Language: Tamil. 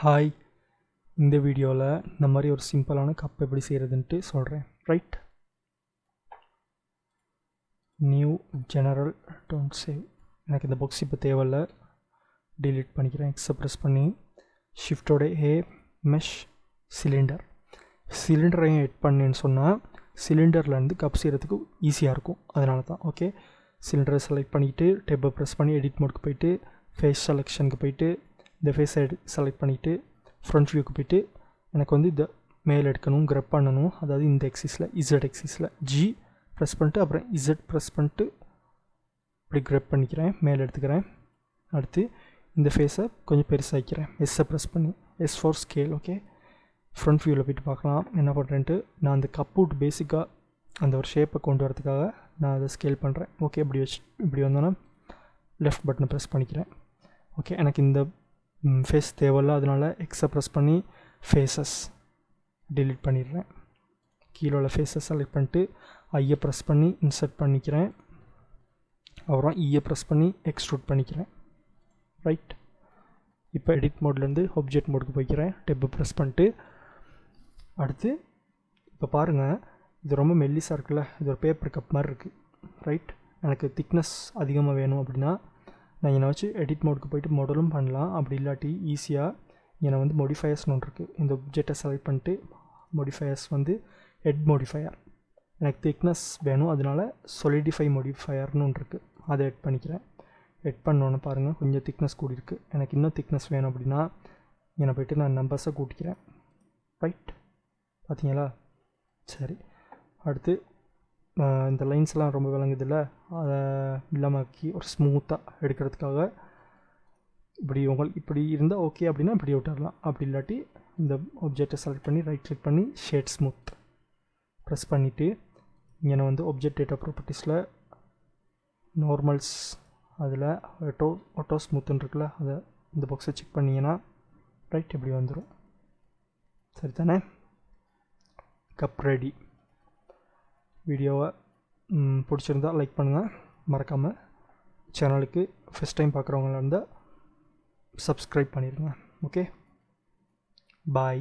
ஹாய், இந்த வீடியோவில் இந்த மாதிரி ஒரு சிம்பிளான கப் எப்படி செய்கிறதுன்ட்டு சொல்கிறேன். Right, new general don't save. எனக்கு இந்த பாக்ஸ் இப்போ தேவையில்லை, டிலீட் பண்ணிக்கிறேன். எக்ஸை ப்ரெஸ் பண்ணி ஷிஃப்டோட ஏ மெஷ் சிலிண்டர். சிலிண்டரையும் எட் பண்ணேன்னு சொன்னால் சிலிண்டர்லேருந்து கப் செய்கிறதுக்கு ஈஸியாக இருக்கும், அதனால தான். ஓகே, சிலிண்டரை செலக்ட் பண்ணிவிட்டு டேப்பை ப்ரெஸ் பண்ணி எடிட் மோடுக்கு போய்ட்டு ஃபேஸ் செலெக்ஷனுக்கு போய்ட்டு இந்த ஃபேஸை செலக்ட் பண்ணிவிட்டு ஃப்ரண்ட் வியூக்கு போய்ட்டு எனக்கு வந்து இதை மேலே எடுக்கணும், க்ரெப் பண்ணணும். அதாவது இந்த எக்ஸிஸில் இசட் எக்ஸிஸில் ஜி ப்ரெஸ் பண்ணிட்டு அப்புறம் இசட் ப்ரெஸ் பண்ணிட்டு இப்படி க்ரெப் பண்ணிக்கிறேன், மேலே எடுத்துக்கிறேன். அடுத்து இந்த ஃபேஸை கொஞ்சம் பெருசாகிக்கிறேன், எஸ்ஸை ப்ரெஸ் பண்ணி S for scale. Okay, front வியூவில் போய்ட்டு பார்க்கலாம் என்ன பண்ணுறேன்ட்டு. நான் அந்த கப்பவுட் பேசிக்காக அந்த ஒரு ஷேப்பை கொண்டு வரதுக்காக நான் அதை ஸ்கேல் பண்ணுறேன். ஓகே, இப்படி வந்தோன்னா லெஃப்ட் பட்டனை ப்ரெஸ் பண்ணிக்கிறேன். ஓகே, எனக்கு இந்த ஃபேஸ் தேவையில்ல, அதனால் எக்ஸை ப்ரெஸ் பண்ணி ஃபேஸஸ் டிலீட் பண்ணிடுறேன். கீழே உள்ள ஃபேஸஸ் செலக்ட் பண்ணிட்டு ஐயை ப்ரெஸ் பண்ணி இன்சர்ட் பண்ணிக்கிறேன். அப்புறம் இயை ப்ரெஸ் பண்ணி எக்ஸ்ட்ரூட் பண்ணிக்கிறேன். ரைட், இப்போ எடிட் மோட்லேருந்து ஆப்ஜெக்ட் மோடுக்கு போய்க்கிறேன். டெப்பை ப்ரெஸ் பண்ணிட்டு அடுத்து இப்போ பாருங்கள், இது ரொம்ப மெல்லிஸாக இருக்குல்ல, இது ஒரு பேப்பர் கப் மாதிரி இருக்குது. ரைட், எனக்கு திக்னஸ் அதிகமாக வேணும் அப்படின்னா நான் என்னை வச்சு எடிட் மோடுக்கு போய்ட்டு மாடலும் பண்ணலாம். அப்படி இல்லாட்டி ஈஸியாக என்னை வந்து மோடிஃபயர்ஸ்னு ஒன்று இருக்குது. இந்த ஆப்ஜெக்டை செலக்ட் பண்ணிட்டு மோடிஃபயர்ஸ் வந்து ஹெட் மோடிஃபயர். எனக்கு திக்னஸ் வேணும், அதனால சொலிடிஃபை மோடிஃபயர்னு ஒன்று இருக்குது, அதை எட் பண்ணிக்கிறேன். எட் பண்ணோன்னு பாருங்கள் கொஞ்சம் திக்னஸ் கூடி இருக்குது. எனக்கு இன்னும் திக்னஸ் வேணும் அப்படின்னா என்னை போய்ட்டு நான் நம்பர்ஸை கூட்டிக்கிறேன். ரைட், பார்த்தீங்களா? சரி, அடுத்து இந்த லைன்ஸ்லாம் ரொம்ப விளங்குதில்ல, அதை இல்லாமக்கி ஒரு ஸ்மூத்தாக எடுக்கிறதுக்காக இப்படி இருந்தால் ஓகே அப்படின்னா இப்படி விட்டுடலாம். அப்படி இல்லாட்டி இந்த ஆப்ஜெக்டை செலக்ட் பண்ணி ரைட் கிளிக் பண்ணி ஷேட் ஸ்மூத் ப்ரெஸ் பண்ணிவிட்டு இங்கே வந்து ஆப்ஜெக்ட் டேட்டா ப்ராப்பர்ட்டிஸில் நார்மல்ஸ் அதில் ஆட்டோ ஸ்மூத்துன்னு இருக்குல்ல, அதை இந்த பாக்ஸை செக் பண்ணிங்கன்னா ரைட் இப்படி வந்துடும். சரி தானே? Up ready. வீடியோவை பிடிச்சிருந்தால் லைக் பண்ணுங்கள், மறக்காமல் சேனலுக்கு ஃபஸ்ட் டைம் பார்க்குறவங்களா இருந்தால் சப்ஸ்கிரைப் பண்ணிடுங்க. ஓகே, பாய்.